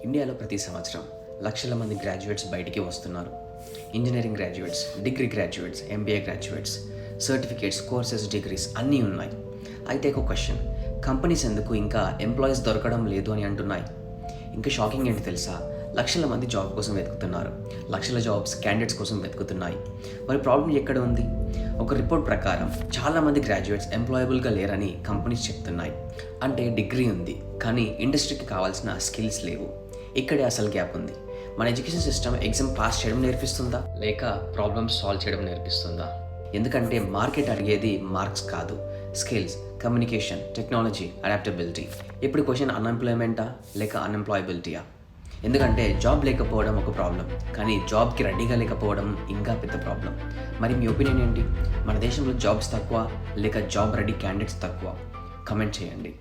ఇండియాలో ప్రతి సంవత్సరం లక్షల మంది గ్రాడ్యుయేట్స్ బయటికి వస్తున్నారు. Engineering graduates, degree graduates, MBA graduates, certificates, courses, degrees అన్నీ ఉన్నాయి. అయితే ఒక క్వశ్చన్, కంపెనీస్ ఎందుకు ఇంకా ఎంప్లాయీస్ దొరకడం లేదు అని అంటున్నాయి? ఇంకా షాకింగ్ ఏంటి తెలుసా? లక్షల మంది జాబ్ కోసం వెతుకుతున్నారు, లక్షల జాబ్స్ క్యాండిడేట్స్ కోసం వెతుకుతున్నాయి. మరి ప్రాబ్లం ఎక్కడ ఉంది? ఒక రిపోర్ట్ ప్రకారం చాలామంది గ్రాడ్యుయేట్స్ ఎంప్లాయబుల్గా లేరని కంపెనీస్ చెప్తున్నాయి. అంటే డిగ్రీ ఉంది కానీ ఇండస్ట్రీకి కావాల్సిన స్కిల్స్ లేవు. ఇక్కడే అసలు గ్యాప్ ఉంది. మన ఎడ్యుకేషన్ సిస్టమ్ ఎగ్జామ్ పాస్ చేయడం నేర్పిస్తుందా లేక ప్రాబ్లమ్స్ సాల్వ్ చేయడం నేర్పిస్తుందా? ఎందుకంటే మార్కెట్ అడిగేది మార్క్స్ కాదు, స్కిల్స్, కమ్యూనికేషన్, టెక్నాలజీ, అడాప్టబిలిటీ. ఇప్పుడు క్వశ్చన్ అన్ఎంప్లాయ్మెంటా లేక అన్ఎంప్లాయబిలిటీయా? ఎందుకంటే జాబ్ లేకపోవడం ఒక ప్రాబ్లం, కానీ జాబ్కి రెడీగా లేకపోవడం ఇంకా పెద్ద ప్రాబ్లం. మరి మీ ఒపీనియన్ ఏంటి? మన దేశంలో జాబ్స్ తక్కువ లేక జాబ్ రెడీ క్యాండిడేట్స్ తక్కువ? కమెంట్ చేయండి.